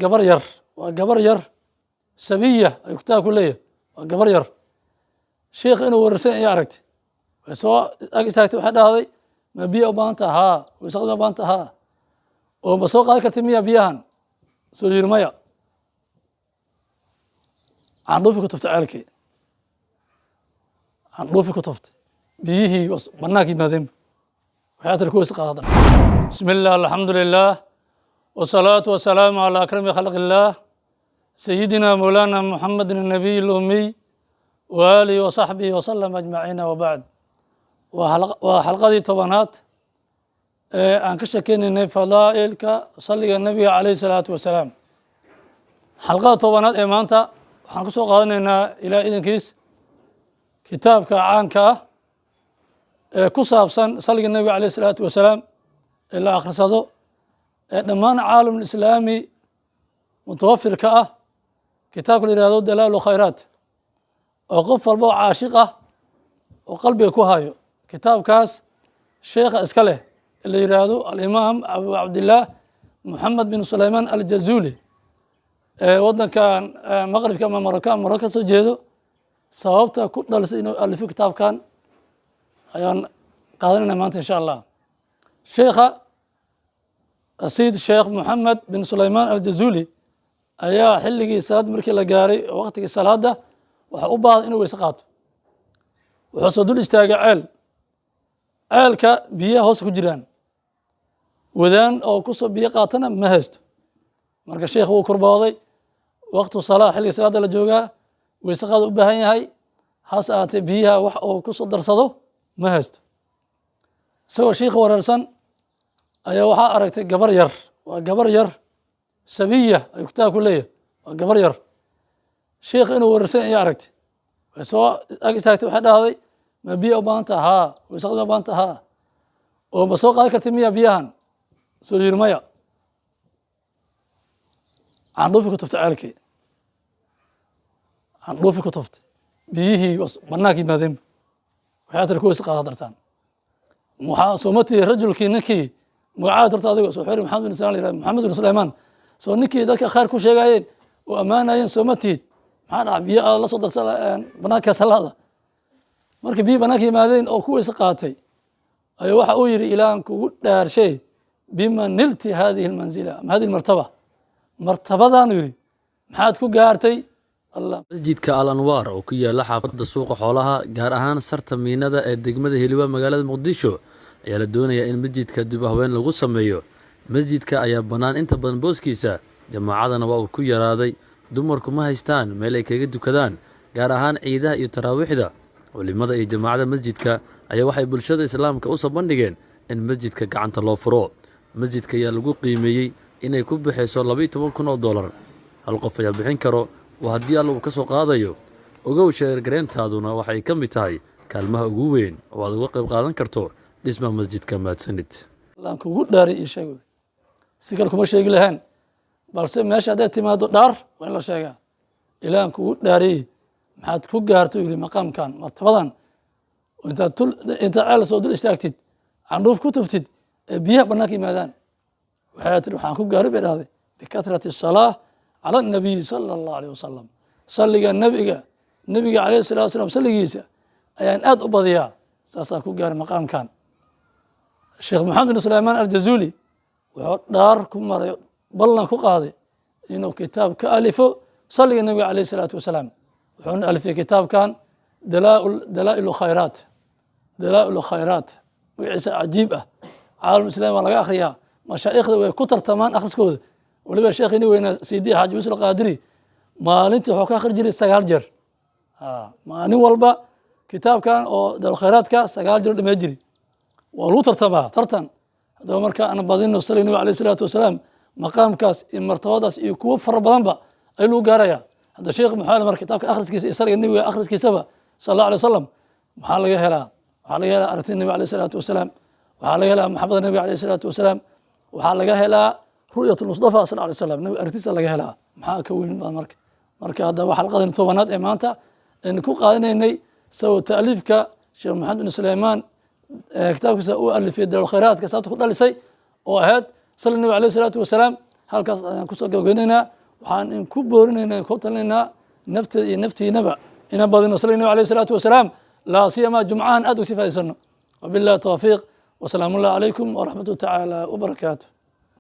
gabar yar waa gabar yar sabiya ay kitaabku leeyahay waa gabar yar sheekh inuu wararsan ayaa aragtay way soo ag istaagtay waxay dhahday ma biyo u baahan tahay haa wasaqda u baahan tahay haa oo ma soo qaadi kartay miya biyahan soo yiri maya candhuufi ku tuftay ceelkii candhuufi ku tuftay biyihii bannaankii yimaadeen waxay tiri kuways qaadada bismi illah alxamdu lilah والصلاة والسلام على أكرم خلق الله سيدنا مولانا محمد النبي الأمي وآله وصحبه وسلم أجمعين وبعد وحلقة طبانات أن كشكين فضائل صلي النبي عليه الصلاة والسلام حلقة طبانات إيمانتا وحنكسو قادنا إلى إذن كيس كتاب كعانك كصابسا صلي النبي عليه الصلاة والسلام إلى آخر صدو dhammaan caalam islaami mutawafirka ah kitaabka la yihahdo dalaail khayraat oo qof walba oo caashiq ah oo qalbiga ku hayo kitaabkaas sheekha iska leh la yihahdo alimaam abu cabdillaah moxamed bin sulaymaan aljazuli ee wadankan maqribka ama maroko ka soo jeedo sababta ku dhalisay inuu alifo kitaabkan ayaan qaadanayna maanta insha allah sheekha السيد الشيخ محمد بن سليمان الجزولي أيا حلقي صلاة مركي لقاري وقت الصلاة ده وحقوبها إنه ويسقاطه وحصدوا الاستاجع عيل كبيه هوس كجيران وذان أو كسب بيه قاتنا مهست مركز الشيخ هو كرباضي وقت الصلاة حلقي صلاة لجوجا ويسقاط بهاي هاي حسأت بيها أو كسب درصده مهست سوى الشيخ وررسن ayaa waxaa aragtay gabar yar waa gabar yar sabiya ay kitaabku leeyahay waa gabar yar sheekh inuu wararsan ayaa aragtay way soo ag istaagtay waxay dhahday ma biyo u baahan tahay haa wasaqda u baahan tahay haa oo ma soo qaadi kartay miya biyahan soo yiri maya candhuufi ku tuftay ceelkii candhuufi ku tuftay biyihii bannaankii yimaadeen waxay tiri kuways qaada dartaan waxaa soomatii rajulkii ninkii magacaada horta adigo soo xiri maxamed bin suleymaan maxamed bin suleymaan soo ninkii dadka khayr ku sheegayeen oo ammaanayeen soo ma tihid maxaa dhaca biyo la soo darsa banaanka salaada markii biyo banaanka yimaadeen oo kuways qaatay ayuu waxa uu yiri ilaahan kugu dhaarshay bima nilti hadihi almanzila ama hadihi almartaba martabadan yiri maxaad ku gaartay allah masjidka al anwaar oo ku yaala xaafadda suuqa xoolaha gaar ahaan sarta miinada ee degmada Heliwa magaalada Muqdisho ayaa la doonayaa in masjidka dib haween lagu sameeyo masjidka ayaa banaan inta badan booskiisa jamaacadana waa uu ku yaraaday dumarku ma haystaan meel ay kaga dukadaan gaar ahaan ciidaha iyo taraawiixda culimada iyo jamaacada masjidka ayaa waxay bulshada islaamka u soo bandhigeen in masjidka gacanta loo furo masjidka ayaa lagu qiimeeyay inay ku bixiso $12,000 hal qof ayaa bixin karo waa haddii alla uu ka soo qaadayo ogow sheergareentaaduna waxay ka mid tahay kaalmaha ugu weyn oo aad uga qayb qaadan karto dhisma masjidka maadsanid laan kugu dhaari ii sheeg si kale kuma sheegi lahaan balse meesha hadday timaado dhaar waa in la sheegaa ilaan kugu dhaariyey maxaad ku gaarto yiri maqaamkan martabadan intaad ceel soo dul istaagtid candhuuf ku tuftid ee biyaha bannaanka yimaadaan waxay tiri waxaan ku gaaray bay dhahday bikatrati salaa cala nabiy sala allahu alayh wasalam salliga nebiga calayhi salatu wasalaam salligiisa ayaan aad u badiyaa saasaan ku gaaray maqaamkan sheekh maxamed bin suleymaan aljazuli wuxuu dhaar ku maray ballan ku qaaday inuu kitaab ka alifo salliga nebiga calayhi salaatu wasalaam wuxuuna alifay kitaabkan dalaail khayraat magaciisa cajiib ah caalam islaami waa laga akhriyaa mashaa'ikhda way ku tartamaan akhriskooda waliba sheekhini weynaa sayidi xaaji yuusuf alqaadiri maalintii wuxuu ka akhri jiray 9 jeer maalin walba kitaabkan oo dalaail khayraadka 9 jeer dhamee jiri waa lagu tartamaa tartan haddaba marka aan badino salliga nabiga calayhi salaatu wasalaam maqaamkaas iyo martabadaas iyo kuwo fara badanba ay lagu gaaraya hadda sheekh maxamed marka kitaabka akhriskiisa iyo salliga nabiga akhriskiisaba sallallahu alayhi wasallam maxaa laga helaa aragtida nabiga calayhi salaatu wasalaam waxaa laga helaa maxabada nabiga calayhi salaatu wasalaam waxaa laga helaa ru'yatul mustafa sallallahu alayhi wasallam nabiga aragtiisa laga helaa maxaa ka weyn baa marka haddaba xalqadan tobanaad ee maanta aynu ku qaadanaynay sawa ta'liifka sheekh maxamed bin suleymaan kitaabkiisa uu alifay dalaail khayraadka sababta ku dhalisay oo ahayd salli nabiga calayhi salaatu wasalaam halkaas ayaan kusoo gabageynaynaa waxaan inku boorinaynaa ku talinaynaa nafteeda iyo naftiinaba ina badino sala nabi alayh salaatu wasalaam laa siyama jumcahan aad uga sii faa'idaysano wabillahi tawfiiq wasalaamu allahi calaykum waraxmatu tacaala wabarakaatu